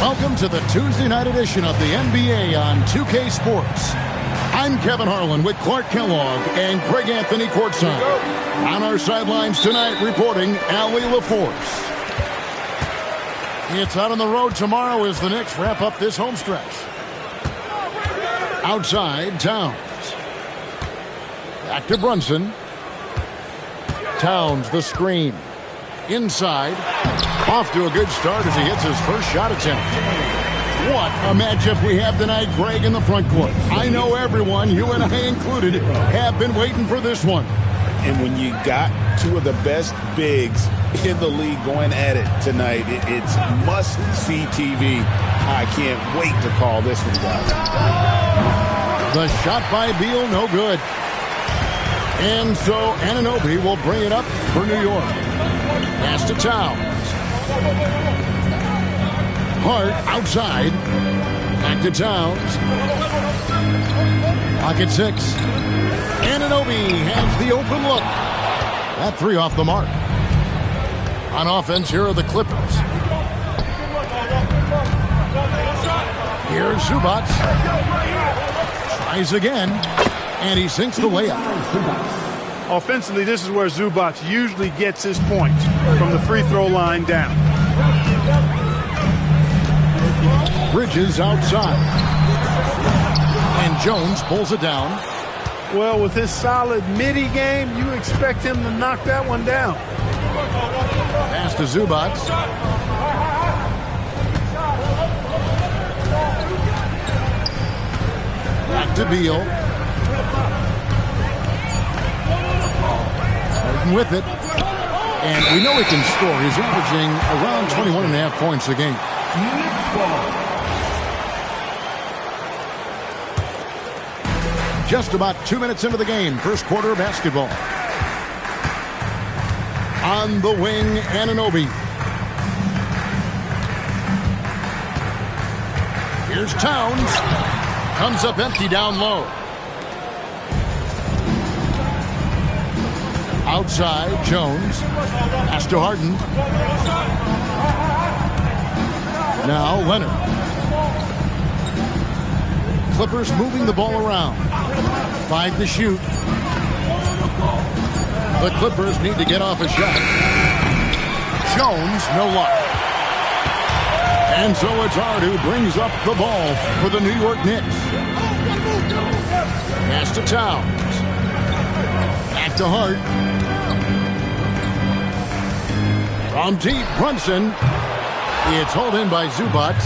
Welcome to the Tuesday night edition of the NBA on 2K Sports. I'm Kevin Harlan with Clark Kellogg and Greg Anthony courtside. On our sidelines tonight reporting Allie LaForce. It's out on the road tomorrow as the Knicks wrap up this home stretch. Outside, Towns. Back to Brunson. Towns, the screen. Inside. Off to a good start as he hits his first shot attempt. What a matchup we have tonight, Greg, in the front court. I know everyone, you and I included, have been waiting for this one. And when you got two of the best bigs in the league going at it tonight, it's must-see TV. I can't wait to call this one, guys. The shot by Beal, no good. And so Anunoby will bring it up for New York. Pass to Towns. Hart outside. Back to Towns. Pocket six. Anunoby has the open look. That three off the mark. On offense, here are the Clippers. Here's Zubac. Tries again. And he sinks the layup. Offensively, this is where Zubac usually gets his points, from the free throw line down. Bridges outside. And Jones pulls it down. Well, with his solid midi game, you expect him to knock that one down. Pass to Zubac. Back to Beal. With it, and we know he can score. He's averaging around 21.5 points a game. Just about 2 minutes into the game, first quarter of basketball. On the wing, Anunoby. Here's Towns. Comes up empty down low. Outside, Jones. Pass to Harden. Now Leonard. Clippers moving the ball around. 5 to shoot. The Clippers need to get off a shot. Jones, no luck. And so it's Hart who brings up the ball for the New York Knicks. Pass to Towns. Back to Hart. From deep, Brunson. It's hauled in by Zubac.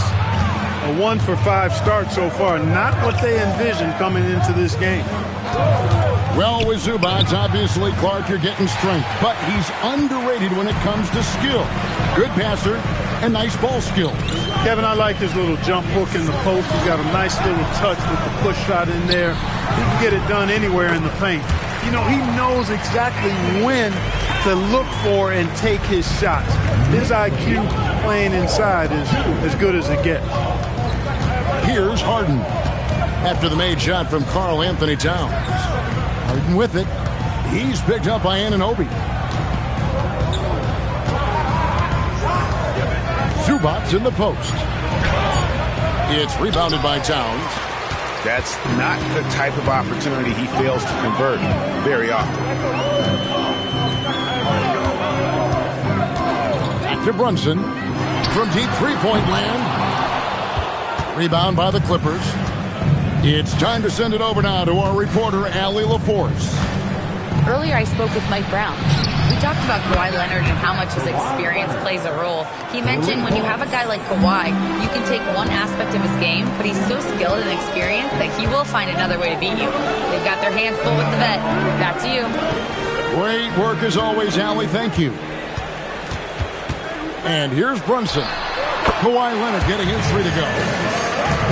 A 1-for-5 start so far. Not what they envisioned coming into this game. Well, with Zubac, obviously, Clark, you're getting strength. But he's underrated when it comes to skill. Good passer and nice ball skills. Kevin, I like his little jump hook in the post. He's got a nice little touch with the push shot in there. He can get it done anywhere in the paint. You know, he knows exactly when to look for and take his shots. His IQ playing inside is as good as it gets. Here's Harden. After the made shot from Karl Anthony Towns. Harden with it. He's picked up by Anunoby. Zubac in the post. It's rebounded by Towns. That's not the type of opportunity he fails to convert very often. Back to Brunson. From deep three-point land. Rebound by the Clippers. It's time to send it over now to our reporter, Allie LaForce. Earlier I spoke with Mike Brown. We talked about Kawhi Leonard and how much his experience plays a role. He mentioned when you have a guy like Kawhi, you can take one aspect of his game, but he's so skilled and experienced that he will find another way to beat you. They've got their hands full with the vet. Back to you. Great work as always, Allie. Thank you. And here's Brunson. Kawhi Leonard getting his three to go.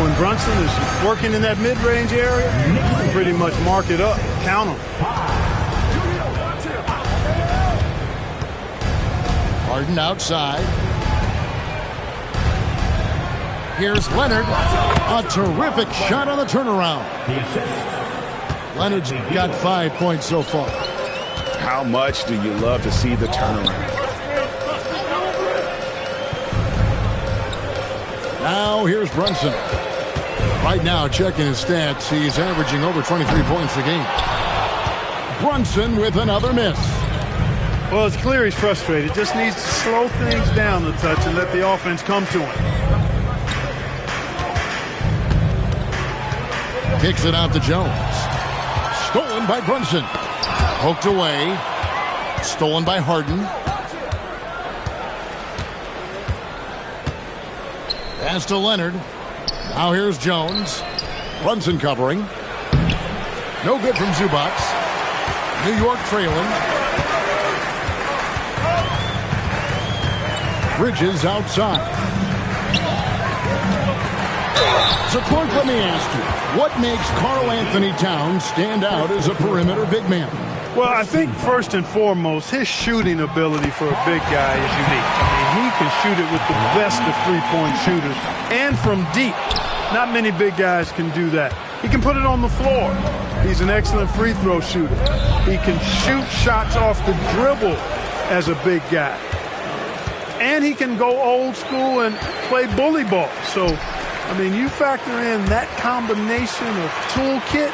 When Brunson is working in that mid-range area, you can pretty much mark it up. Count him. Harden outside. Here's Leonard. A terrific shot on the turnaround. Leonard's got 5 points so far. How much do you love to see the turnaround? Now here's Brunson. Right now, checking his stats, he's averaging over 23 points a game. Brunson with another miss. Well, it's clear he's frustrated. Just needs to slow things down a touch and let the offense come to him. Kicks it out to Jones. Stolen by Brunson. Poked away. Stolen by Harden. Pass to Leonard. Now here's Jones. Brunson covering. No good from Zubac. New York trailing. Bridges outside. So, Clark, let me ask you, what makes Karl Anthony Towns stand out as a perimeter big man? Well, I think first and foremost, his shooting ability for a big guy is unique. I mean, he can shoot it with the best of three-point shooters and from deep. Not many big guys can do that. He can put it on the floor. He's an excellent free throw shooter. He can shoot shots off the dribble as a big guy. And he can go old school and play bully ball. So, I mean, you factor in that combination of toolkit,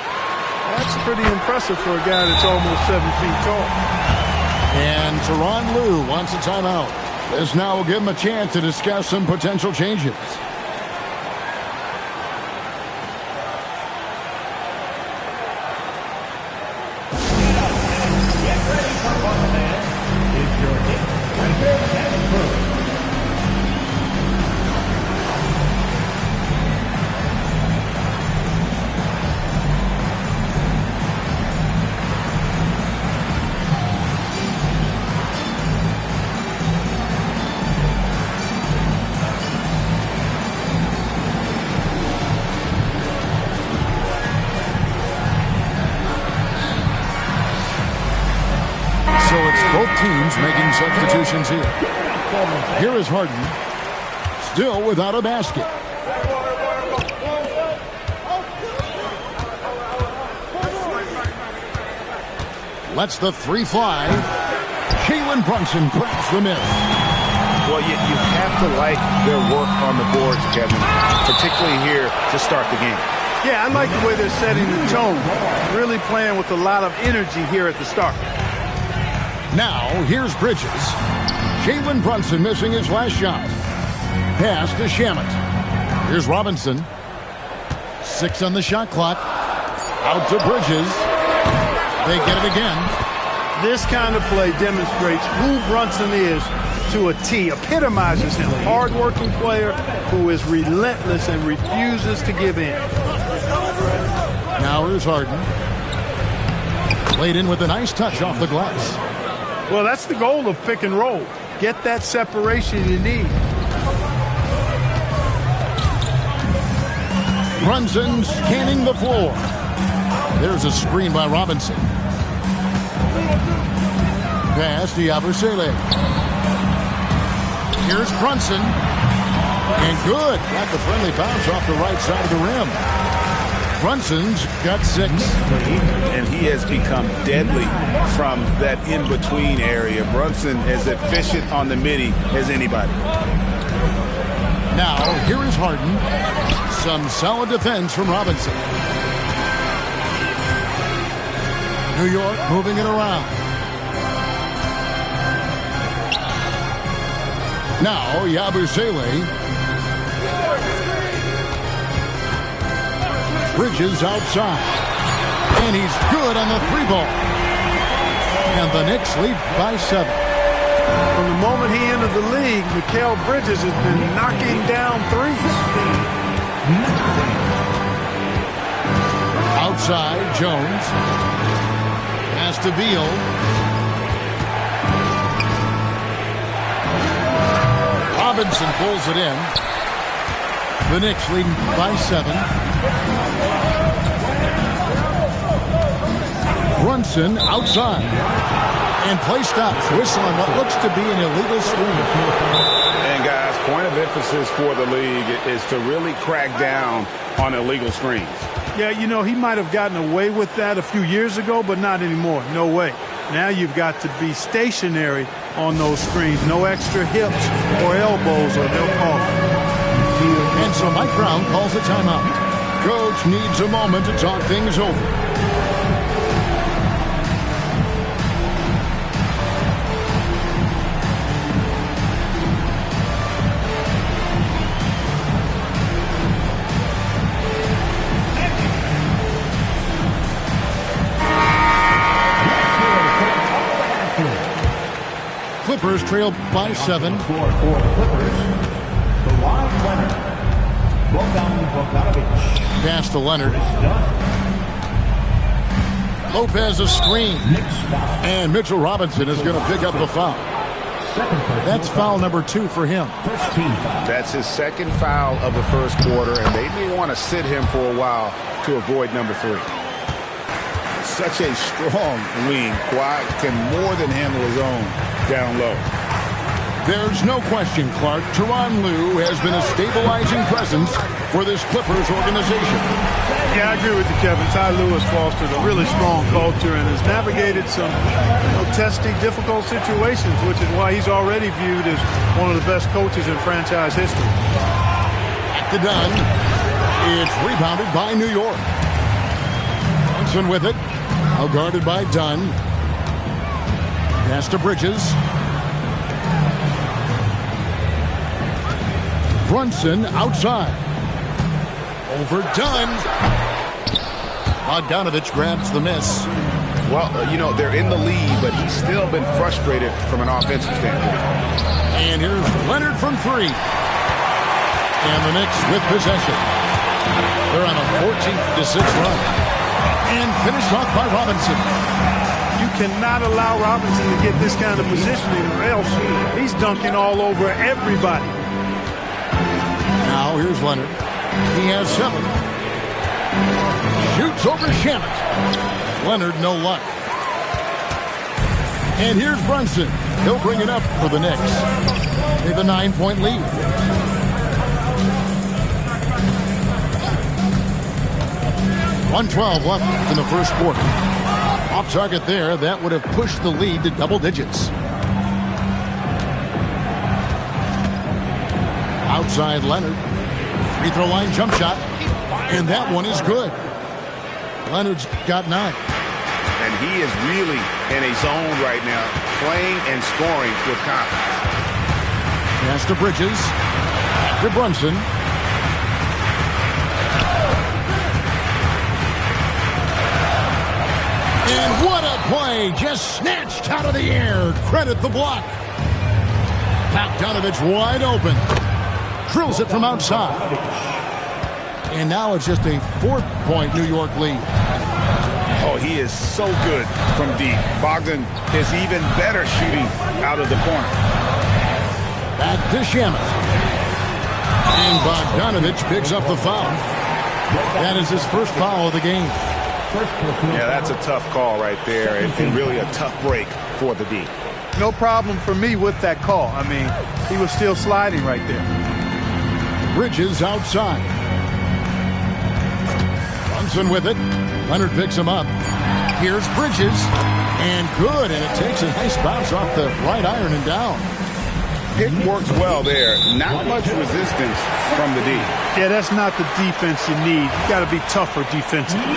that's pretty impressive for a guy that's almost 7 feet tall. And Tyronn Lue wants a timeout. This now will give him a chance to discuss some potential changes. Teams making substitutions here. Here is Harden, still without a basket. Lets the three fly. Jalen Brunson grabs the miss. Well, you have to like their work on the boards, Kevin, particularly here to start the game. Yeah, I like the way they're setting the tone. Really playing with a lot of energy here at the start. Now, here's Bridges. Jalen Brunson missing his last shot. Pass to Shamet. Here's Robinson. 6 on the shot clock. Out to Bridges. They get it again. This kind of play demonstrates who Brunson is to a T. Epitomizes him. Hard-working player who is relentless and refuses to give in. Now here's Harden. Played in with a nice touch off the glass. Well, that's the goal of pick and roll. Get that separation you need. Brunson scanning the floor. There's a screen by Robinson. Pass to Yabusele. Here's Brunson. And good. Got the friendly bounce off the right side of the rim. Brunson's got 6. And he has become deadly from that in-between area. Brunson is efficient on the midi as anybody. Now, here is Harden. Some solid defense from Robinson. New York moving it around. Now, Yabusele. Bridges outside. And he's good on the 3-ball. And the Knicks lead by 7. From the moment he entered the league, Mikal Bridges has been knocking down threes. Outside, Jones. Pass to Beal. Robinson pulls it in. The Knicks leading by 7. Brunson outside. And play stops. Whistling what looks to be an illegal screen. And guys, point of emphasis for the league is to really crack down on illegal screens. Yeah, you know, he might have gotten away with that a few years ago, but not anymore. No way. Now you've got to be stationary on those screens. No extra hips or elbows or they'll call it. And so Mike Brown calls a timeout. Coach needs a moment to talk things over. Clippers trail by 7. For the Clippers, Kawhi Leonard. Bogdanovic. Pass to Leonard. Lopez a screen. And Mitchell Robinson is going to pick up the foul. That's foul number 2 for him. That's his second foul of the first quarter, and they may want to sit him for a while to avoid number 3. Such a strong wing. Kawhi can more than handle his own down low. There's no question, Clark. Tyronn Lue has been a stabilizing presence for this Clippers organization. Yeah, I agree with you, Kevin. Ty Lue has fostered a really strong culture and has navigated some testy, difficult situations, which is why he's already viewed as one of the best coaches in franchise history. At the Dunn. It's rebounded by New York. Brunson with it. Now guarded by Dunn. Pass to Bridges. Brunson outside. Over Dunn. Bogdanovic grabs the miss. Well, they're in the lead, but he's still been frustrated from an offensive standpoint. And here's Leonard from 3. And the Knicks with possession. They're on a 14-6 run. And finished off by Robinson. You cannot allow Robinson to get this kind of positioning or else he's dunking all over everybody. Now here's Leonard. He has 7. Shoots over Shamet. Leonard no luck. And here's Brunson. He'll bring it up for the Knicks. They have a 9-point lead. .112 left in the first quarter. Off target there. That would have pushed the lead to double digits. Outside Leonard. Free throw line jump shot. And that one is good. Leonard's got 9. And he is really in a zone right now, playing and scoring with confidence. Pass to Bridges. To Brunson. And what a play! Just snatched out of the air. Credit the block. Bogdanovic wide open. Drills it from outside. And now it's just a 4-point New York lead. Oh, he is so good from deep. Bogdan is even better shooting out of the corner. Back to Shamet. And Bogdanovic picks up the foul. That is his first foul of the game. Yeah, that's a tough call right there, and really a tough break for the D. No problem for me with that call. I mean, he was still sliding right there. Bridges outside. Brunson with it. Leonard picks him up. Here's Bridges. And good, and it takes a nice bounce off the right iron and down. It works well there. Not much resistance from the D. Yeah, that's not the defense you need. You got to be tougher defensively.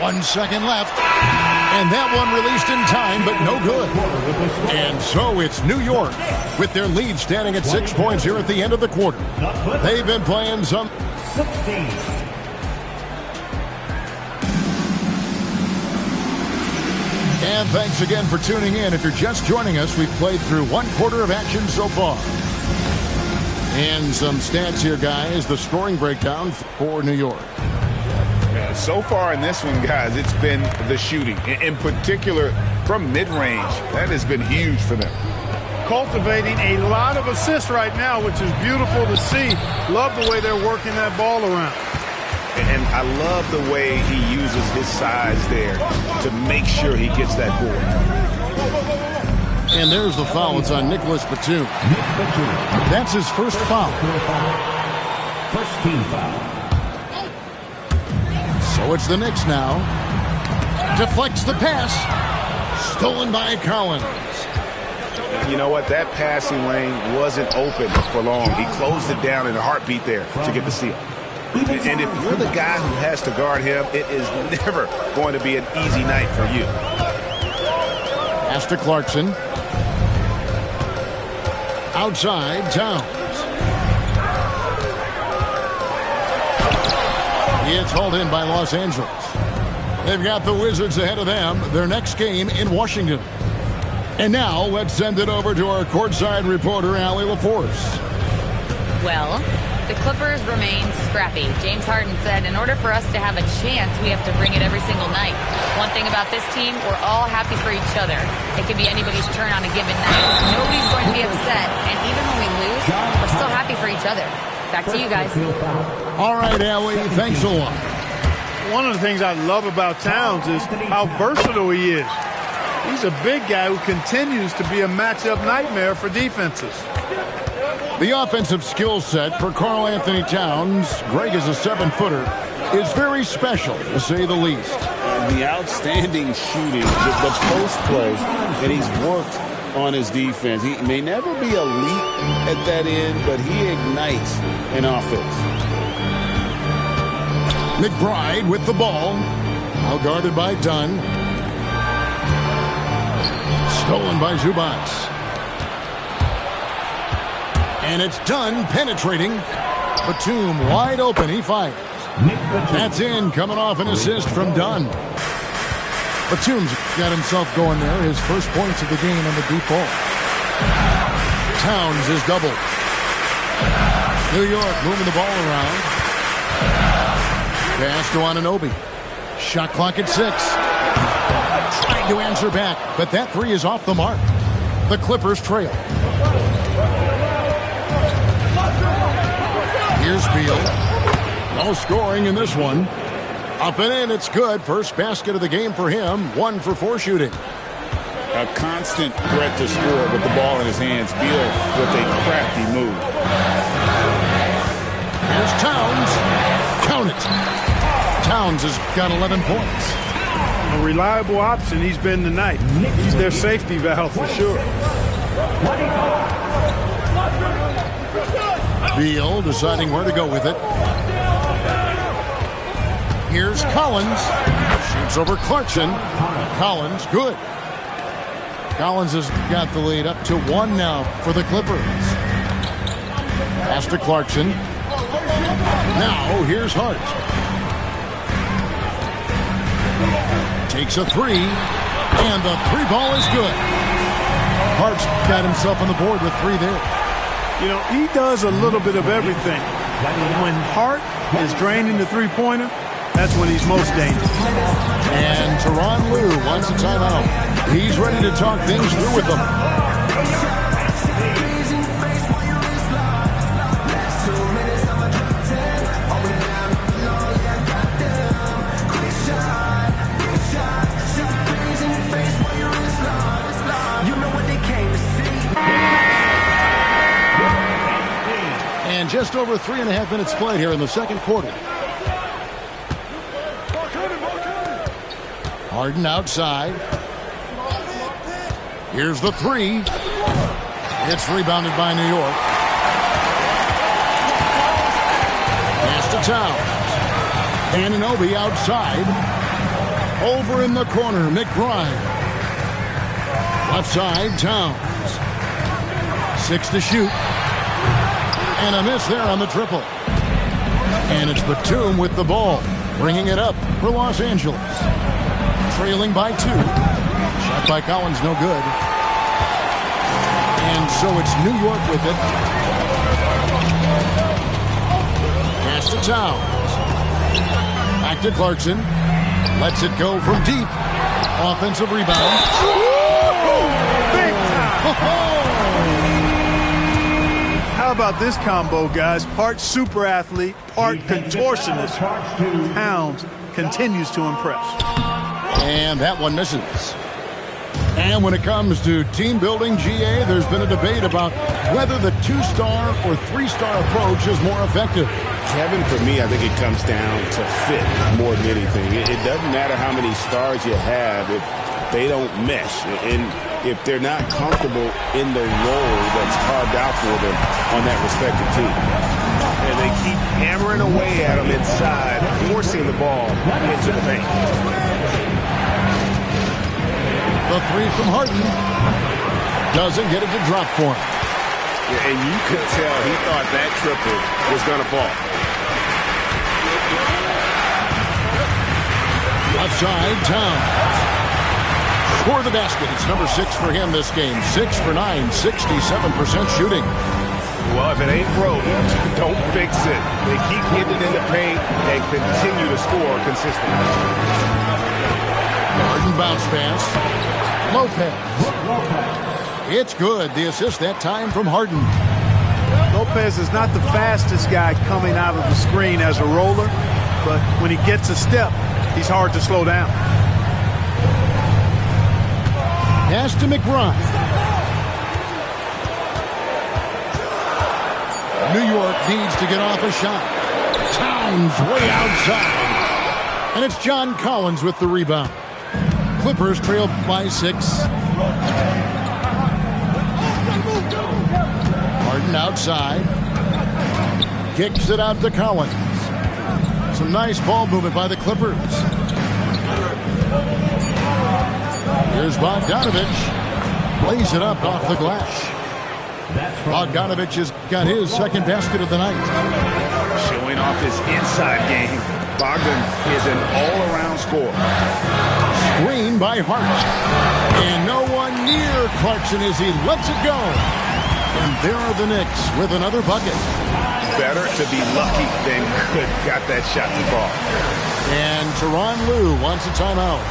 1 second left. And that one released in time, but no good. And so it's New York with their lead standing at 6 points here at the end of the quarter. They've been playing some... 16. And thanks again for tuning in. If you're just joining us, we've played through 1 quarter of action so far. And some stats here, guys. The scoring breakdown for New York. Yeah, so far in this one, guys, it's been the shooting. In particular, from mid-range. That has been huge for them. Cultivating a lot of assists right now, which is beautiful to see. Love the way they're working that ball around. And I love the way he uses his size there to make sure he gets that board. And there's the foul. It's on Nicholas Batum. That's his first foul. First team foul. So it's the Knicks now. Deflects the pass. Stolen by Collins. You know what? That passing lane wasn't open for long. He closed it down in a heartbeat there to get the steal. And if you're the guy who has to guard him, it is never going to be an easy night for you. Pass to Clarkson. Outside, Towns. It's hauled in by Los Angeles. They've got the Wizards ahead of them. Their next game in Washington. And now let's send it over to our courtside reporter, Allie LaForce. Well, the Clippers remain scrappy. James Harden said in order for us to have a chance, we have to bring it every single night. One thing about this team, we're all happy for each other. It could be anybody's turn on a given night. Nobody's going to be upset, and even when we lose, we're still happy for each other. Back to you guys. All right, Allie, thanks a lot. One of the things I love about Towns is how versatile he is. He's a big guy who continues to be a matchup nightmare for defenses. The offensive skill set for Karl Anthony Towns, Greg is a 7-footer, is very special, to say the least. The outstanding shooting, the post play that he's worked on his defense. He may never be elite at that end, but he ignites an offense. McBride with the ball. Now guarded by Dunn. Stolen by Zubac. And it's Dunn penetrating. Batum wide open. He fires. That's in, coming off an assist from Dunn. Batum's got himself going there. His first points of the game on the deep ball. Towns is doubled. New York moving the ball around. Pass to Anunoby. Shot clock at 6. Trying to answer back, but that three is off the mark. The Clippers trail. Here's Beal. No scoring in this one. Up and in, it's good. First basket of the game for him. 1 for 4 shooting. A constant threat to score with the ball in his hands. Beal with a crafty move. Here's Towns. Count it. Towns has got 11 points. A reliable option he's been tonight. He's their safety valve for sure. Beal deciding where to go with it. Here's Collins. Shoots over Clarkson. Collins, good. Collins has got the lead up to 1 now for the Clippers. Pass to Clarkson. Now here's Hart. Takes a 3. And the 3 ball is good. Hart's got himself on the board with 3 there. You know, he does a little bit of everything. When Hart is draining the three-pointer, that's when he's most dangerous. And Tyronn Lue wants a timeout. He's ready to talk things through with them. And just over 3.5 minutes played here in the second quarter. Harden outside. Here's the 3. It's rebounded by New York. Pass to Towns. Anunoby outside. Over in the corner, McBride. Left side, Towns. 6 to shoot. And a miss there on the triple. And it's Batum with the ball, bringing it up for Los Angeles. Trailing by 2. Shot by Collins, no good. And so it's New York with it. Pass to Towns. Back to Clarkson. Lets it go from deep. Offensive rebound. Big time! How about this combo, guys? Part super athlete, part contortionist. Towns continues to impress. And that one misses. And when it comes to team building, GA, there's been a debate about whether the 2-star or 3-star approach is more effective. Kevin, for me, I think it comes down to fit more than anything. It doesn't matter how many stars you have. If They don't mesh. And if they're not comfortable in the role that's carved out for them on that respective team. And they keep hammering away at them inside, forcing the ball into the paint. The three from Harden doesn't get it to drop for him. Yeah, and you could tell he thought that triple was going to fall. Outside, Towns. For the basket, it's number 6 for him this game. 6 for 9, 67% shooting. Well, if it ain't broke, don't fix it. They keep getting it in the paint and continue to score consistently. Harden bounce pass. Lopez. It's good. The assist that time from Harden. Lopez is not the fastest guy coming out of the screen as a roller, but when he gets a step, he's hard to slow down. Pass to McBride. New York needs to get off a shot. Towns way outside. And it's John Collins with the rebound. Clippers trail by 6. Harden outside. Kicks it out to Collins. Some nice ball movement by the Clippers. Here's Bogdanovich. Lays it up off the glass. Bogdanovich has got his second basket of the night. Showing off his inside game. Bogdan is an all-around scorer. Screen by Hart. And no one near Clarkson as he lets it go. And there are the Knicks with another bucket. Better to be lucky than good. Got that shot to fall. And Tyronn Lue wants a timeout.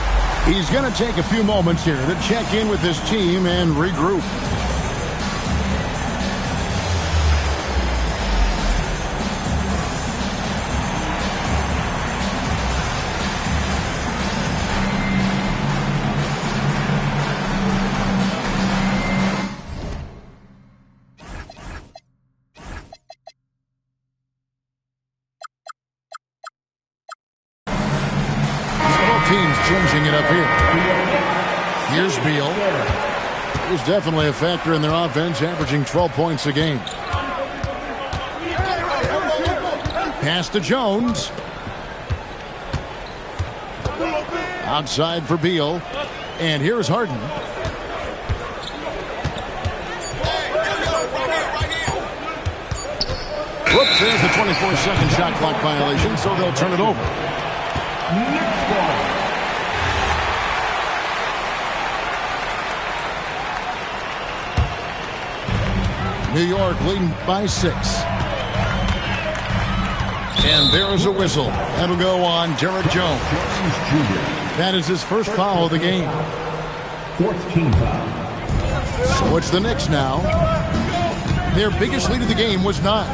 He's going to take a few moments here to check in with his team and regroup. Teams changing it up here. Here's Beal. He's definitely a factor in their offense, averaging 12 points a game. Pass to Jones. Outside for Beal. And here's Harden. Whoops, there's the 24-second shot clock violation, so they'll turn it over. New York leading by 6. And there is a whistle. That'll go on Derek Jones. That is his first foul of the game. 4th team foul. So it's the Knicks now. Their biggest lead of the game was 9.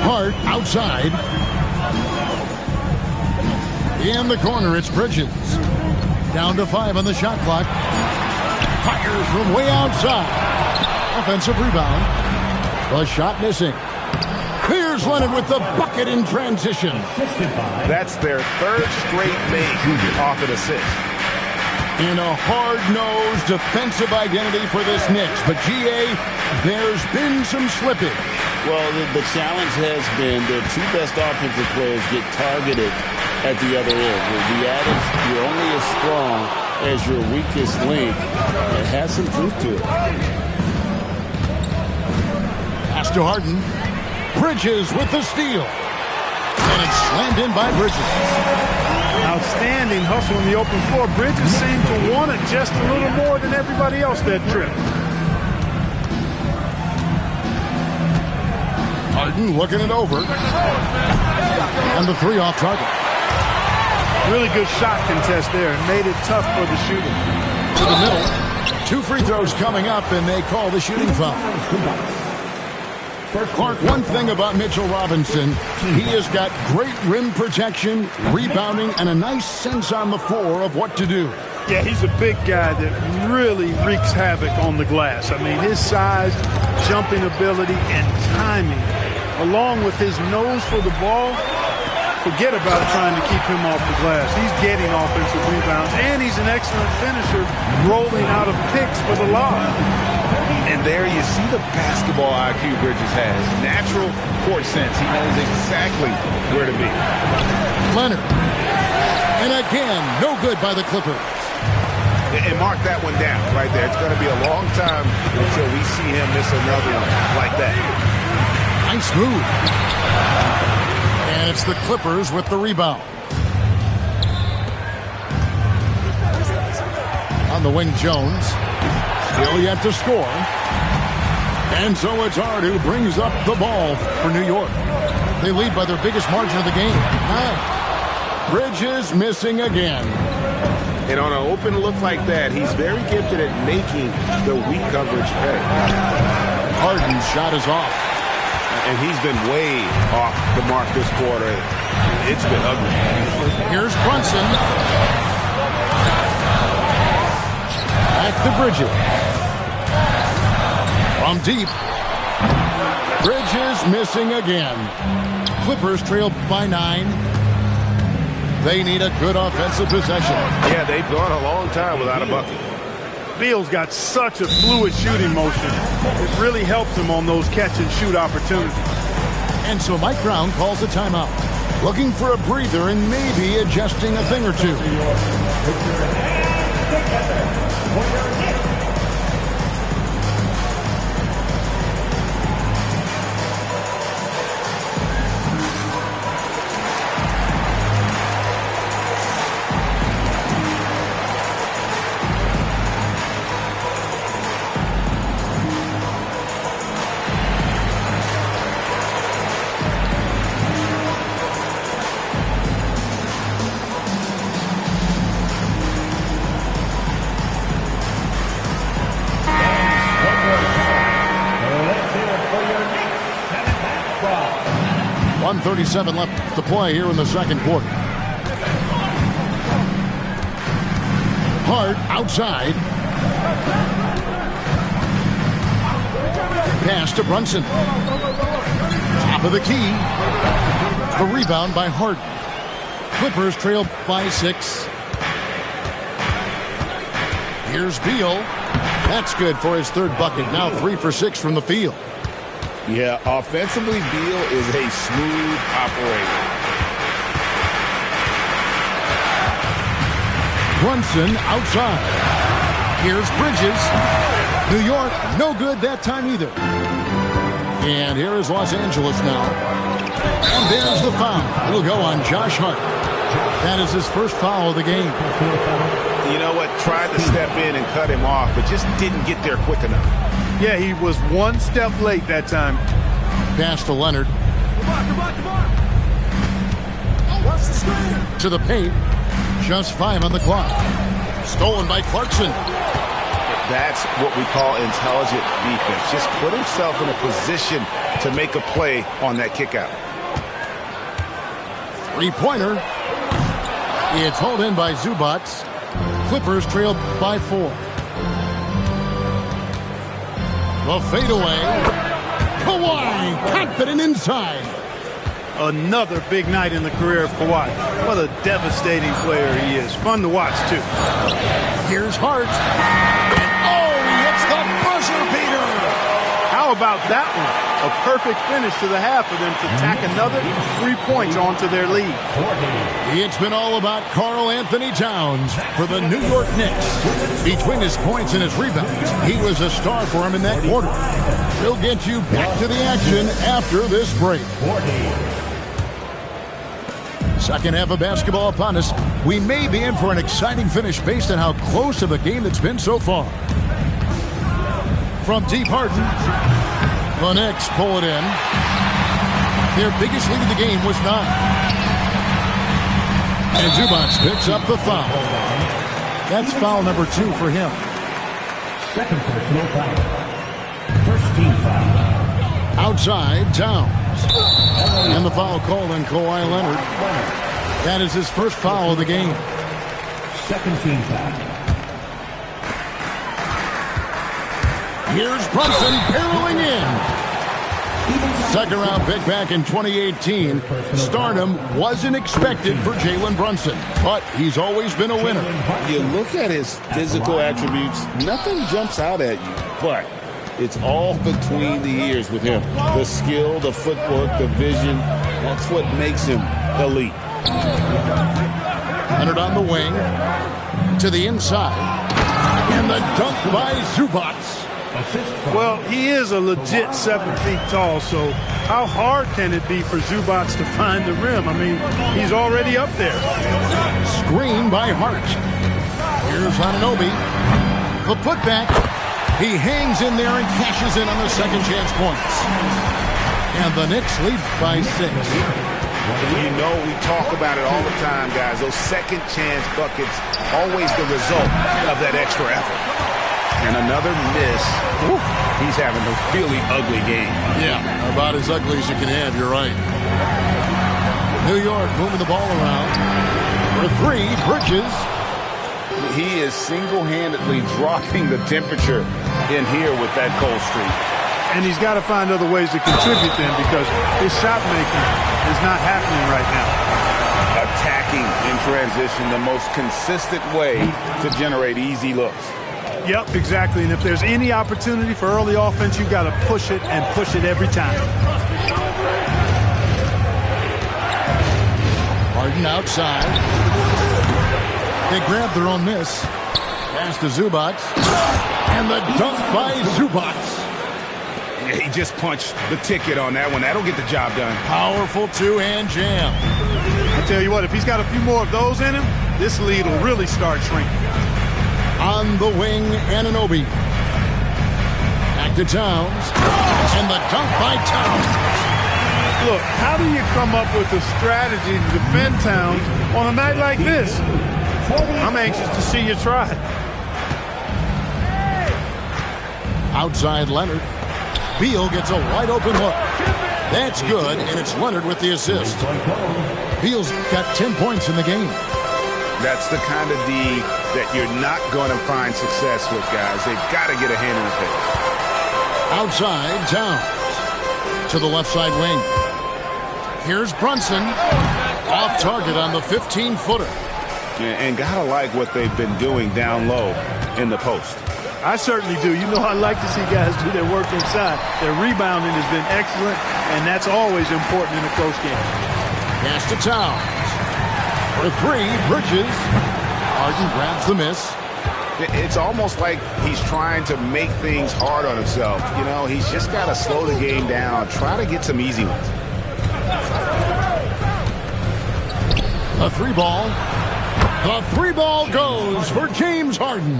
Hart outside. In the corner, it's Bridges. Down to 5 on the shot clock. Fires from way outside. Offensive rebound. The shot missing. Here's Leonard with the bucket in transition. That's their 3rd straight make off an assist. In a hard-nosed defensive identity for this Knicks. But, G.A., there's been some slippage. Well, the challenge has been their 2 best offensive players get targeted at the other end. The adage, you're only as strong as your weakest link. It has some truth to it. Pass to Harden. Bridges with the steal. And it's slammed in by Bridges. Outstanding hustle in the open floor. Bridges seemed to want it just a little more than everybody else that trip. Harden looking it over. And the 3 off target. Really good shot contest there and made it tough for the shooter. To the middle. 2 free throws coming up, and they call the shooting foul. Clark, one thing about Mitchell Robinson, he has got great rim protection, rebounding, and a nice sense on the floor of what to do. Yeah, he's a big guy that really wreaks havoc on the glass. I mean, his size, jumping ability, and timing, along with his nose for the ball, Forget about trying to keep him off the glass. He's getting offensive rebounds, and he's an excellent finisher, rolling out of picks for the lob. And there you see the basketball IQ Bridges has. Natural court sense. He knows exactly where to be. Leonard. And again, no good by the Clippers. And mark that one down right there. It's going to be a long time until we see him miss another one like that. Nice move. And it's the Clippers with the rebound. On the wing, Jones. Still yet to score. And so it's Hart who brings up the ball for New York. They lead by their biggest margin of the game, 9. Bridges missing again. And on an open look like that, he's very gifted at making the weak coverage pay. Harden's shot is off. And he's been way off the mark this quarter. It's been ugly. Here's Brunson. Back to Bridges. From deep. Bridges missing again. Clippers trail by 9. They need a good offensive possession. Yeah, they've gone a long time without a bucket. Beal's got such a fluid shooting motion. It really helps him on those catch-and-shoot opportunities. And so Mike Brown calls a timeout. Looking for a breather and maybe adjusting a thing or two. 1:37 left to play here in the second quarter. Hart outside. Pass to Brunson. Top of the key. A rebound by Hart. Clippers trail by 6. Here's Beal. That's good for his third bucket. Now 3 for 6 from the field. Yeah, offensively, Beal is a smooth operator. Brunson outside. Here's Bridges. New York, no good that time either. And here is Los Angeles now. And there's the foul. It'll go on Josh Hart. That is his first foul of the game. You know what? Tried to step in and cut him off, but just didn't get there quick enough. Yeah, he was one step late that time. Pass to Leonard. To the paint. Just 5 on the clock. Stolen by Clarkson. That's what we call intelligent defense. Just put himself in a position to make a play on that kick out. 3-pointer. It's hauled in by Zubac. Clippers trail by 4. The fadeaway. Kawhi, confident inside. Another big night in the career of Kawhi. What a devastating player he is. Fun to watch, too. Here's Hart. And oh, he hits the buzzer beater. How about that one? A perfect finish to the half for them to tack another 3 points onto their lead. It's been all about Karl Anthony Towns for the New York Knicks. Between his points and his rebounds, he was a star for him in that quarter. We'll get you back to the action after this break. Second half of basketball upon us. We may be in for an exciting finish based on how close of a game it's been so far. From deep, Harden. The Knicks pull it in. Their biggest lead of the game was 9. And Zubac picks up the foul. That's foul number 2 for him. Second personal foul. First team foul. Outside, Towns. And the foul called on Kawhi Leonard. That is his first foul of the game. Second team foul. Here's Brunson barreling in. Second round pick back in 2018. Stardom wasn't expected for Jalen Brunson, but he's always been a winner. You look at his physical attributes, nothing jumps out at you, but it's all between the ears with him. The skill, the footwork, the vision, that's what makes him elite. Leonard on the wing, to the inside, and the dunk by Zubac. Well, he is a legit 7 feet tall, so how hard can it be for Zubac to find the rim? I mean, he's already up there. Screen by Hart. Here's Anunoby. The putback. He hangs in there and cashes in on the second chance points. And the Knicks lead by 6. You know, we talk about it all the time, guys. Those second chance buckets, always the result of that extra effort. And another miss. Woo, he's having a really ugly game. Yeah, about as ugly as you can have, you're right. New York moving the ball around. For 3, Bridges. He is single-handedly dropping the temperature in here with that cold streak. And he's got to find other ways to contribute then, because his shot making is not happening right now. Attacking in transition, the most consistent way to generate easy looks. Yep, exactly. And if there's any opportunity for early offense, you got to push it and push it every time. Harden outside. They grab their own miss. Pass to Zubac. And the dunk by Zubac. Yeah, he just punched the ticket on that one. That'll get the job done. Powerful two-hand jam. I tell you what, if he's got a few more of those in him, this lead will really start shrinking. On the wing, Anunoby. Back to Towns. And the dunk by Towns. Look, how do you come up with a strategy to defend Towns on a night like this? I'm anxious to see you try. Outside Leonard. Beal gets a wide-open look. That's good, and it's Leonard with the assist. Beal's got 10 points in the game. That's the kind of D that you're not going to find success with, guys. They've got to get a hand in the face. Outside, Towns. To the left side wing. Here's Brunson. Off target on the 15-footer. And gotta like what they've been doing down low in the post. I certainly do. You know, I like to see guys do their work inside. Their rebounding has been excellent, and that's always important in a close game. Pass to Towns. For 3, Bridges. Harden grabs the miss. It's almost like he's trying to make things hard on himself. You know, he's just got to slow the game down, try to get some easy ones. The 3-ball. The 3-ball goes for James Harden.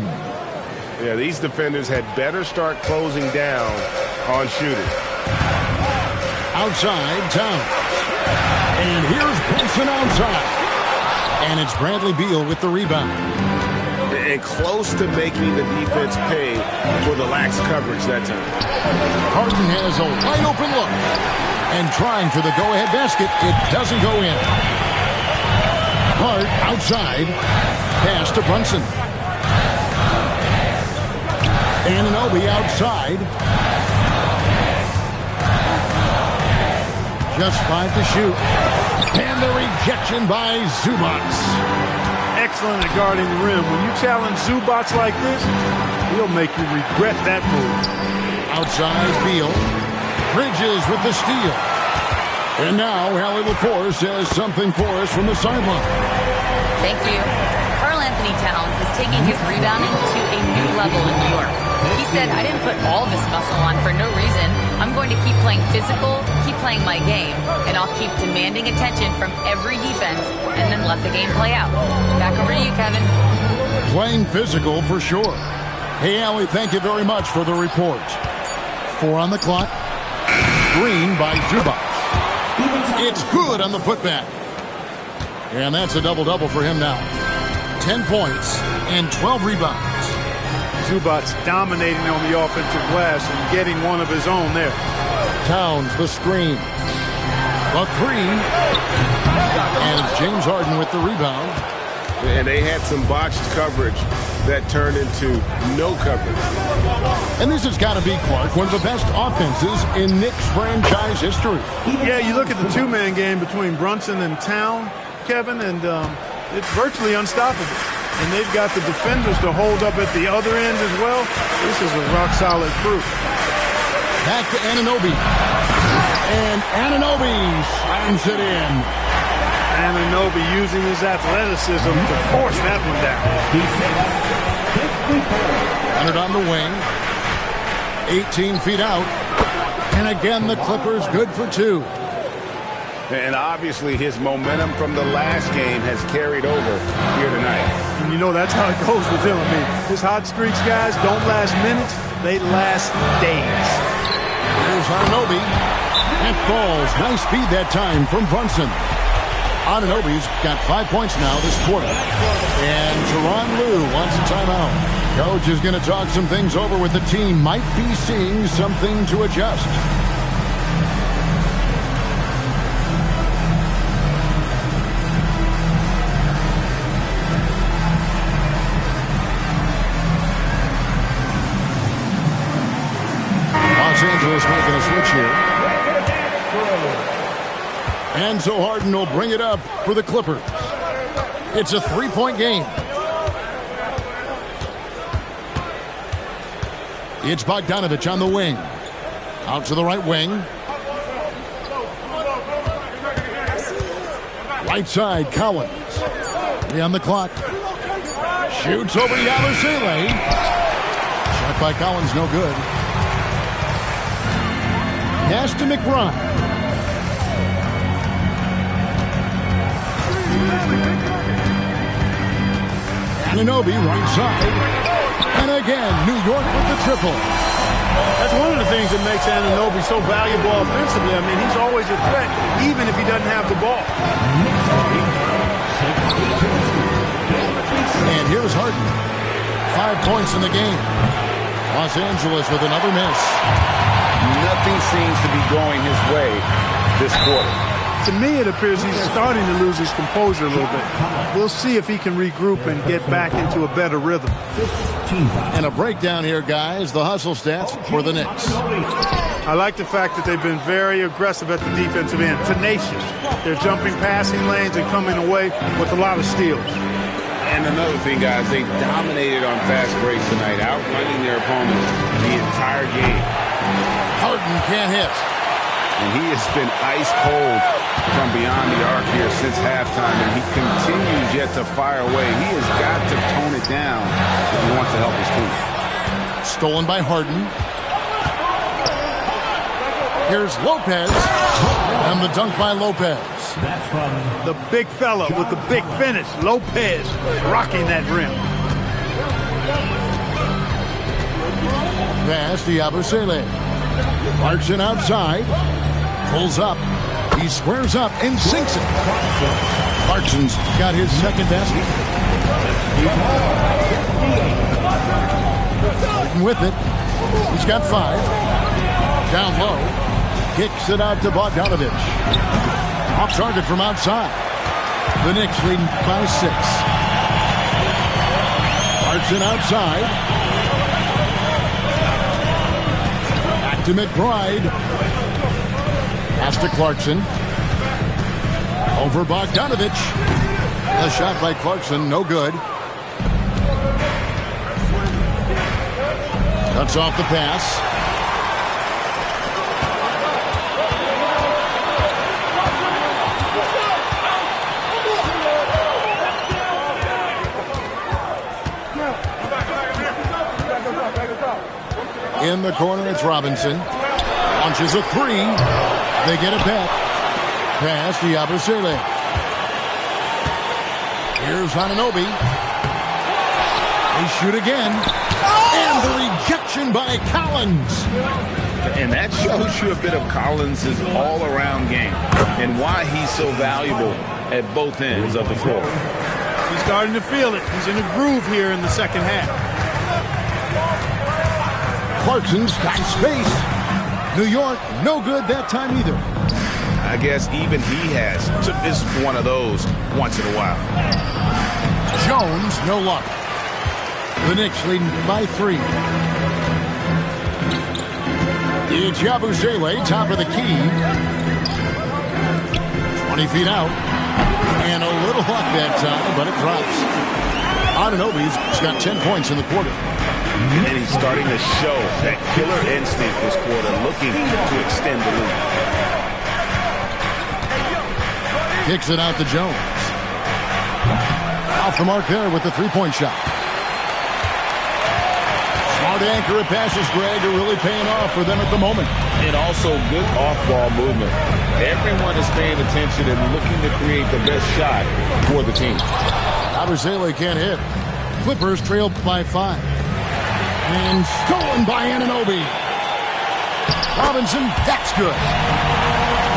Yeah, these defenders had better start closing down on shooting. Outside, Towns. And here's Brunson outside. And it's Bradley Beal with the rebound. And close to making the defense pay for the lax coverage that time. Harden has a wide open look. And trying for the go-ahead basket, it doesn't go in. Hart outside. Pass to Brunson. Anunoby outside. Just 5 to shoot. And the rejection by Zubac. Excellent at guarding the rim. When you challenge Zubac like this, he'll make you regret that move. Outside Beal. Bridges with the steal. And now Hallie LaForce has something for us from the sideline. Thank you. Karl Anthony Towns is taking his rebounding to a new level in New York. He said, I didn't put all this muscle on for no reason. I'm going to keep playing physical, keep playing my game, and I'll keep demanding attention from every defense and then let the game play out. Back over to you, Kevin. Playing physical for sure. Hey, Allie, thank you very much for the report. 4 on the clock. Green by Zubac. It's good on the putback. And that's a double-double for him now. 10 points and 12 rebounds. Zubac dominating on the offensive glass and getting one of his own there. Towns, the screen. The 3. And it's James Harden with the rebound. And they had some botched coverage that turned into no coverage. And this has got to be, Clark, one of the best offenses in Knicks franchise history. Yeah, you look at the two-man game between Brunson and Town, Kevin, and it's virtually unstoppable. And they've got the defenders to hold up at the other end as well. This is a rock-solid crew. Back to Anunoby. And Anunoby slams it in. Anunoby using his athleticism to force that one down. Leonard on the wing. 18 feet out. And again, the Clippers good for two. And obviously his momentum from the last game has carried over here tonight. And you know that's how it goes with him. I mean, his hot streaks, guys, don't last minutes. They last days. There's Anunoby. That falls. Nice speed that time from Brunson. Anunoby's got 5 points now this quarter. And Tyronn Lue wants a timeout. Coach is going to talk some things over with the team. Might be seeing something to adjust. Los Angeles making a switch here. And so Harden will bring it up for the Clippers. It's a three-point game. It's Bogdanovich on the wing. Out to the right wing. Right side, Collins. 3 on the clock. Shoots over Yabusele. Shot by Collins, no good. Pass to McBride. Anunoby, right side. And again, New York with the triple. That's one of the things that makes Anunoby so valuable offensively. I mean, he's always a threat, even if he doesn't have the ball. And here's Harden. 5 points in the game. Los Angeles with another miss. Nothing seems to be going his way this quarter. To me, it appears he's starting to lose his composure a little bit. We'll see if he can regroup and get back into a better rhythm. And a breakdown here, guys. The hustle stats for the Knicks. I like the fact that they've been very aggressive at the defensive end. Tenacious. They're jumping passing lanes and coming away with a lot of steals. And another thing, guys, they dominated on fast breaks tonight, outrunning their opponent the entire game. Harden can't hit. And he has been ice cold from beyond the arc here since halftime, and he continues yet to fire away. He has got to tone it down if he wants to help his team. Stolen by Harden. Here's Lopez. And the dunk by Lopez. The big fella with the big finish. Lopez rocking that rim. Pass to Yabusele. Clarkson outside. Pulls up. He squares up and sinks it. Clarkson's got his second basket. Harden with it. He's got 5. Down low. Kicks it out to Bogdanovich. Off target from outside. The Knicks leading by 6. Clarkson outside. Back to McBride. Pass to Clarkson. Over Bogdanovich. A shot by Clarkson, no good. Cuts off the pass. In the corner, it's Robinson. Launches a 3. They get it back. Pass to Yabusele. Here's Anunoby. They shoot again. And the rejection by Collins. And that shows you a bit of Collins' all-around game and why he's so valuable at both ends of the floor. He's starting to feel it. He's in a groove here in the second half. Clarkson's got space. New York, no good that time either. I guess even he has to miss one of those once in a while. Jones, no luck. The Knicks leading by 3. It's Yabusele, top of the key. 20 feet out. And a little luck that time, but it drops. Anunoby's got 10 points in the quarter. And he's starting to show that killer instinct this quarter, looking to extend the lead. Kicks it out to Jones. Off the mark there with the three-point shot. Smart accurate passes, Greg, are really paying off for them at the moment. And also good off-ball movement. Everyone is paying attention and looking to create the best shot for the team. Yabusele can't hit. Clippers trail by 5. And stolen by Anunoby. Robinson, that's good.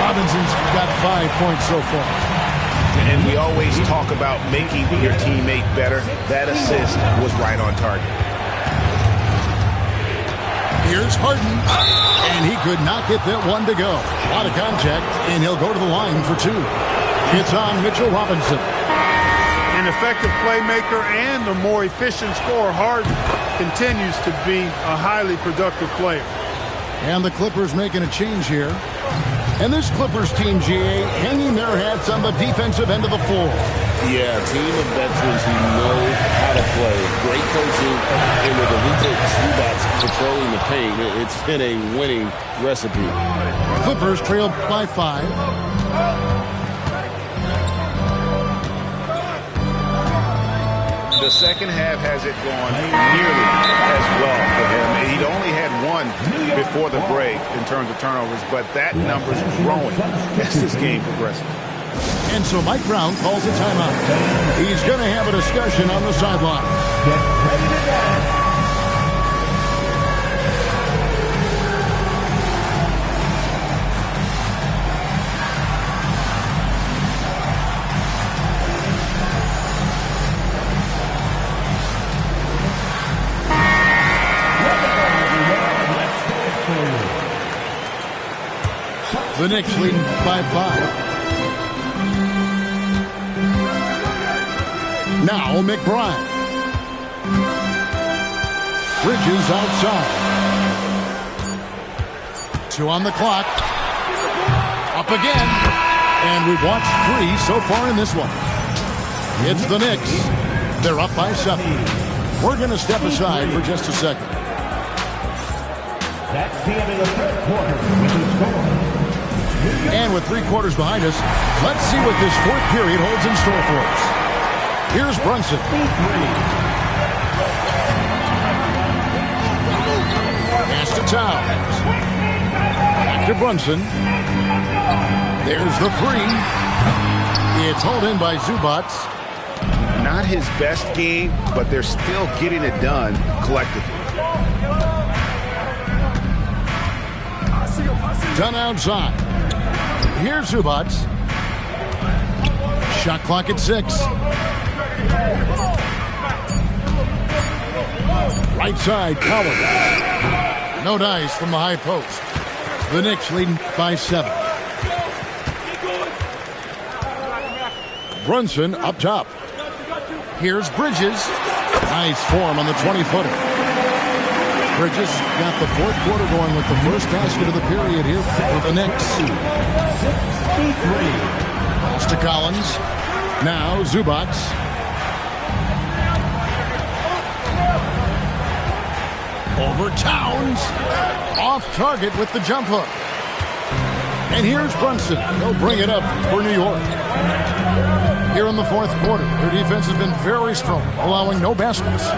Robinson's got 5 points so far. And we always talk about making your teammate better. That assist was right on target. Here's Harden. And he could not get that one to go. A lot of contact, and he'll go to the line for 2. It's on Mitchell Robinson. An effective playmaker and a more efficient scorer, Harden continues to be a highly productive player. And the Clippers making a change here. And this Clippers team, GA, hanging their hats on the defensive end of the floor. Yeah, a team of veterans who know how to play. Great coaching, and with elite Zubats patrolling the paint, it's been a winning recipe. Clippers trail by 5. The second half hasn't gone nearly as well for him. He'd only had 1 before the break in terms of turnovers, but that number's growing as this game progresses. And so Mike Brown calls a timeout. He's going to have a discussion on the sideline. Get ready to dance. The Knicks leading by 5. Now McBride. Bridges outside. 2 on the clock. Up again. And we've watched 3 so far in this one. It's the Knicks. They're up by 7. We're going to step aside for just a second. That's the end of the third quarter with the score. And with 3 quarters behind us, let's see what this 4th period holds in store for us. Here's Brunson. Pass to Towns. Back to Brunson. There's the 3. It's hauled in by Zubats. Not his best game, but they're still getting it done collectively. Done outside. Here's Zubats. Shot clock at 6. Right side, Coward. No dice from the high post. The Knicks leading by 7. Brunson up top. Here's Bridges. Nice form on the 20-footer. Bridges got the 4th quarter going with the first basket of the period here for the Knicks. Pass to Collins. Now Zubats. Over Towns. Off target with the jump hook. And here's Brunson. He'll bring it up for New York. Here in the 4th quarter, their defense has been very strong, allowing no baskets.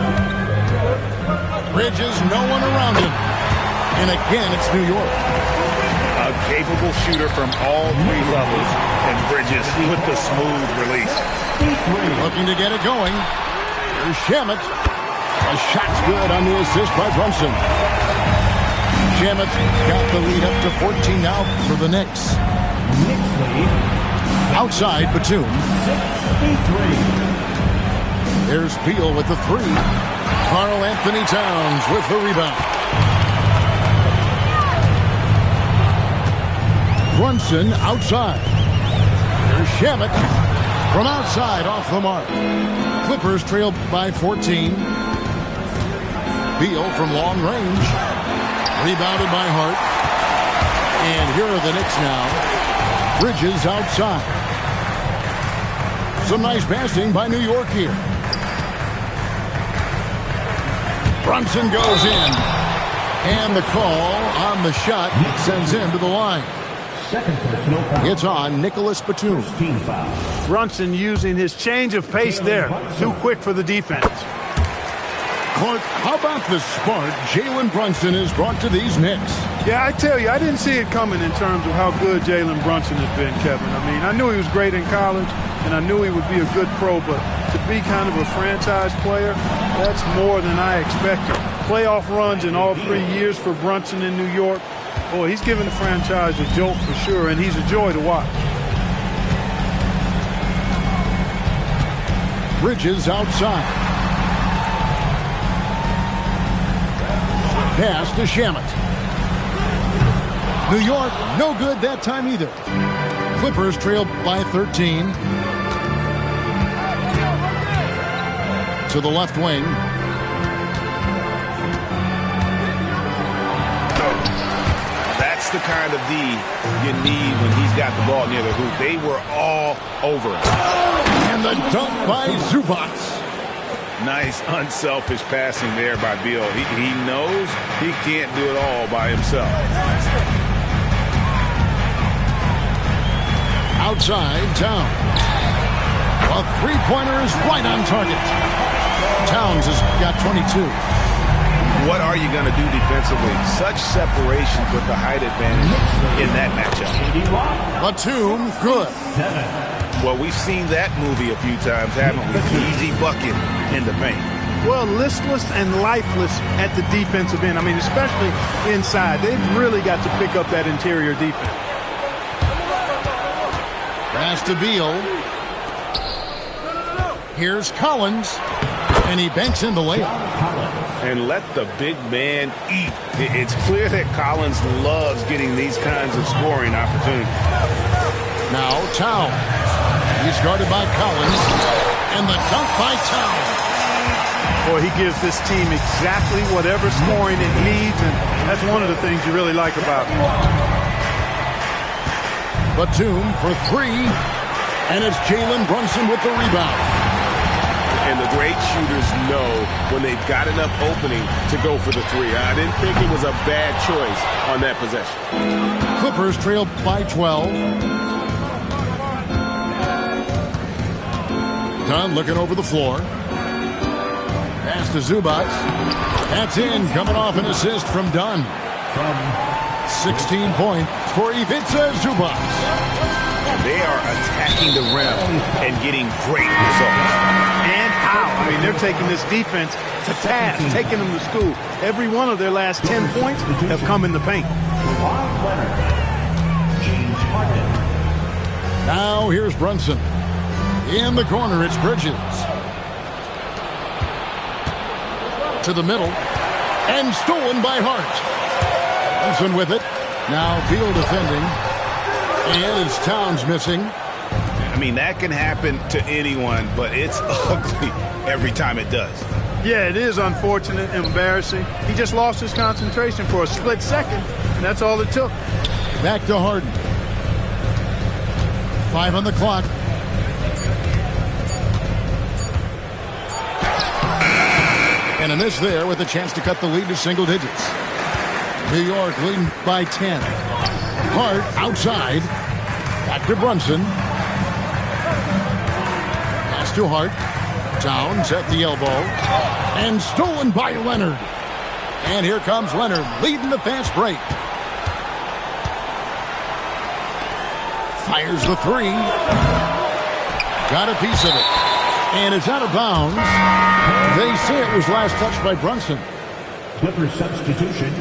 Bridges, no one around him. And again, it's New York. A capable shooter from all 3 levels, and Bridges with the smooth release. Looking to get it going. Here's Shamet. A shot's good on the assist by Brunson. Shamet got the lead up to 14 now for the Knicks. Outside, Batum. There's Beal with the 3. Karl Anthony Towns with the rebound. Brunson outside. There's Shamet. From outside, off the mark. Clippers trail by 14. Beal from long range. Rebounded by Hart. And here are the Knicks now. Bridges outside. Some nice passing by New York here. Brunson goes in. And the call on the shot sends him to the line. Second personal foul. It's on Nicholas Batum. Team foul. Brunson using his change of pace there. Too quick for the defense. Clark, how about the spark Jalen Brunson has brought to these Knicks? Yeah, I tell you, I didn't see it coming in terms of how good Jalen Brunson has been, Kevin. I mean, I knew he was great in college, and I knew he would be a good pro, but to be kind of a franchise player, that's more than I expected. Playoff runs in all 3 years for Brunson in New York. Boy, he's giving the franchise a jolt for sure, and he's a joy to watch. Bridges outside. Pass to Shamet. New York, no good that time either. Clippers trail by 13. To the left wing. That's the kind of D you need when he's got the ball near the hoop. They were all over it. And the dunk by Zubac. Nice, unselfish passing there by Beal. He knows he can't do it all by himself. Outside, Towns. A three-pointer is right on target. Towns has got 22. What are you going to do defensively? Such separation with the height advantage in that matchup. Batum, good. Well, we've seen that movie a few times, haven't we? Easy bucket in the paint. Well, listless and lifeless at the defensive end. I mean, especially inside. They've really got to pick up that interior defense. Pass to Beal. Here's Collins. And he banks in the layup. And let the big man eat. It's clear that Collins loves getting these kinds of scoring opportunities. Now Towns. He's guarded by Collins. And the dunk by Towns. Boy, he gives this team exactly whatever scoring it needs, and that's one of the things you really like about him. Batum for three. And it's Jalen Brunson with the rebound. And the great shooters know when they've got enough opening to go for the three. I didn't think it was a bad choice on that possession. Clippers trail by 12. Dunn looking over the floor. Pass to Zubac. That's in, coming off an assist from Dunn. From 16 points for Ivica Zubac. They are attacking the rim and getting great results. And how? I mean, they're taking this defense to task, taking them to school. Every one of their last 10 points have come in the paint. Now here's Brunson. In the corner, it's Bridges. To the middle. And stolen by Hart. Brunson with it. Now Beal defending. And it's Towns missing. I mean, that can happen to anyone, but it's ugly every time it does. Yeah, it is unfortunate, embarrassing. He just lost his concentration for a split second, and that's all it took. Back to Harden. 5 on the clock. And a miss there with a chance to cut the lead to single digits. New York leading by 10. Hart outside. Back to Brunson. Pass to Hart. Towns at the elbow. And stolen by Leonard. And here comes Leonard leading the fast break. Fires the three. Got a piece of it. And it's out of bounds. They say it was last touched by Brunson. Clippers substitution.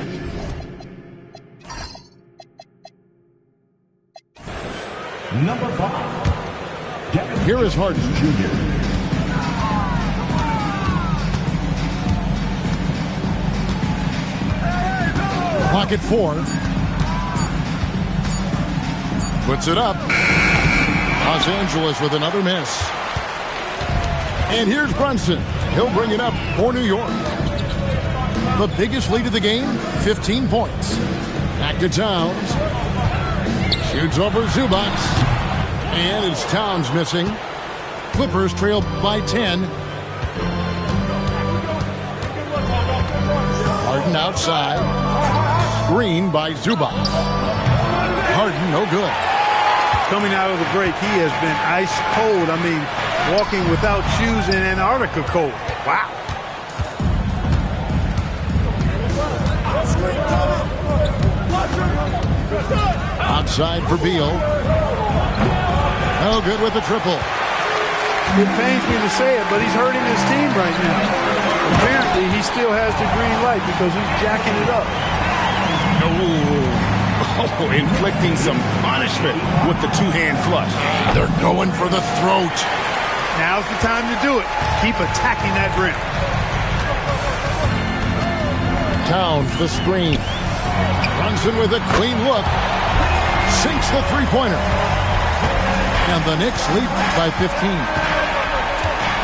Number 5. Here is Harden Jr. Clock at 4. Puts it up. Los Angeles with another miss. And here's Brunson. He'll bring it up for New York. The biggest lead of the game, 15 points. Back to Towns. Shoots over Zubac. And it's Towns missing. Clippers trail by 10. Harden outside. Screen by Zubac. Harden, no good. Coming out of the break, he has been ice cold. I mean, walking without shoes in Antarctica cold. Wow. Outside for Beal. No good with the triple. It pains me to say it, but he's hurting his team right now. Apparently, he still has the green light because he's jacking it up. Oh, inflicting some punishment with the two-hand flush. They're going for the throat. Now's the time to do it. Keep attacking that rim. Towns the screen. Brunson with a clean look. Sinks the three-pointer. And the Knicks lead by 15.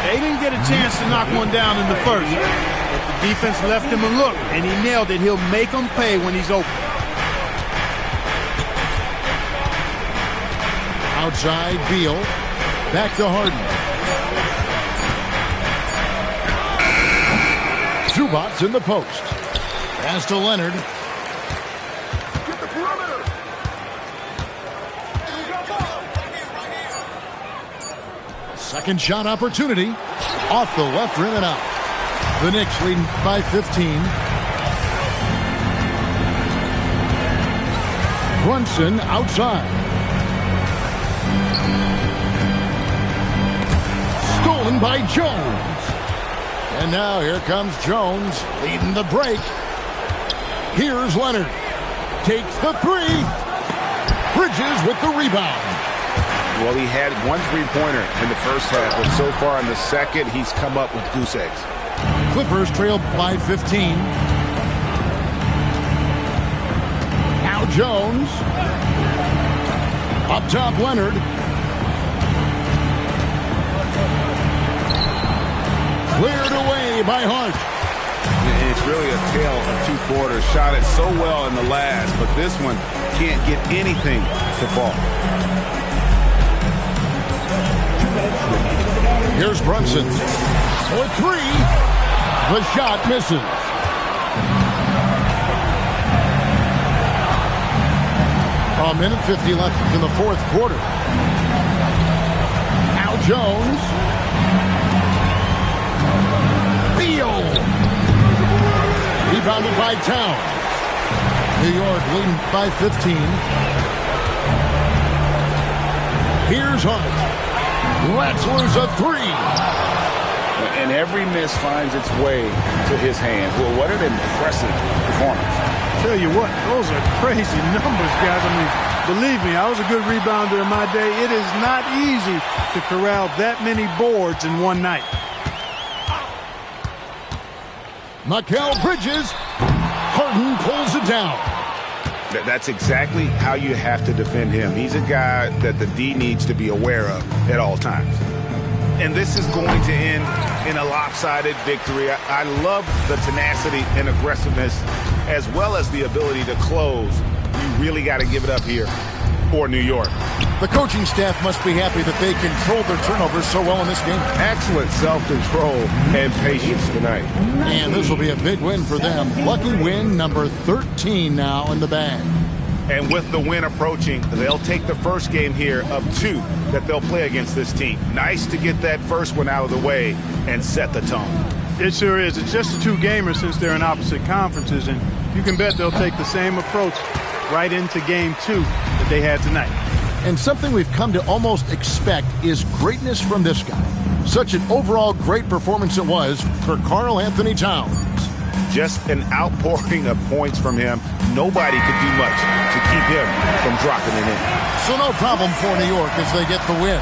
They didn't get a chance to knock one down in the first. But the defense left him a look, and he nailed it. He'll make them pay when he's open. Outside, Beal. Back to Harden. Zubac in the post. Pass to Leonard. Second shot opportunity. Off the left rim and out. The Knicks leading by 15. Brunson outside. Stolen by Jones. And now here comes Jones leading the break. Here's Leonard. Takes the three. Bridges with the rebound. Well, he had one three-pointer in the first half, but so far in the second, he's come up with goose eggs. Clippers trail by 15. Now Jones. Up top, Leonard. Cleared away by Hart. It's really a tale of two quarters. Shot it so well in the last, but this one can't get anything to fall. Here's Brunson for three. The shot misses. A minute 50 left in the fourth quarter. Now Jones. Beal. Rebounded by Towns. New York leading by 15. Here's Hart. Let's lose a three. And every miss finds its way to his hand. Well, what an impressive performance. Tell you what, those are crazy numbers, guys. I mean, believe me, I was a good rebounder in my day. It is not easy to corral that many boards in one night. Mikal Bridges. Harden pulls it down. That's exactly how you have to defend him. He's a guy that the D needs to be aware of at all times. And this is going to end in a lopsided victory. I love the tenacity and aggressiveness as well as the ability to close. You really got to give it up here for New York. The coaching staff must be happy that they controlled their turnovers so well in this game. Excellent self-control and patience tonight. And this will be a big win for them. Lucky win number 13 now in the bag. And with the win approaching, they'll take the first game here of two that they'll play against this team. Nice to get that first one out of the way and set the tone. It sure is. It's just a two-gamer since they're in opposite conferences, and you can bet they'll take the same approach right into game two that they had tonight. And something we've come to almost expect is greatness from this guy. Such an overall great performance it was for Karl Anthony Towns. Just an outpouring of points from him. Nobody could do much to keep him from dropping it in. So no problem for New York as they get the win.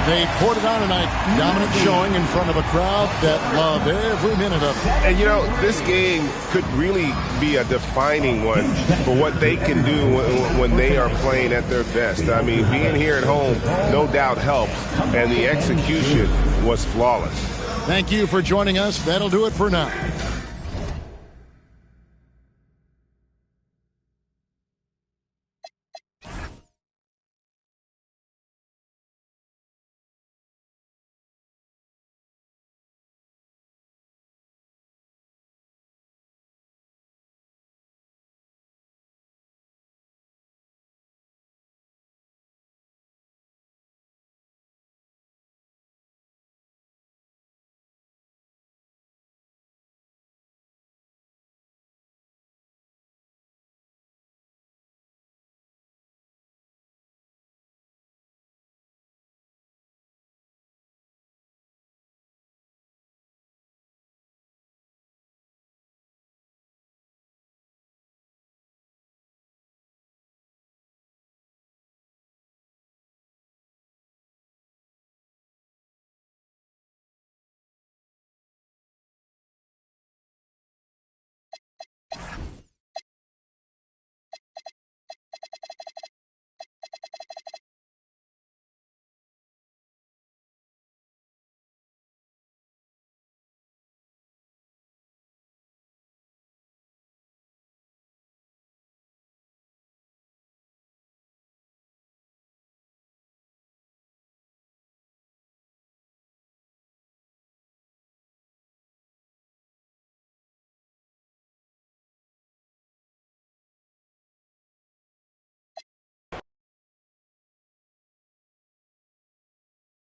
They poured it on tonight. Dominant showing in front of a crowd that loved every minute of it. And, you know, this game could really be a defining one for what they can do when they are playing at their best. I mean, being here at home no doubt helps, and the execution was flawless. Thank you for joining us. That'll do it for now.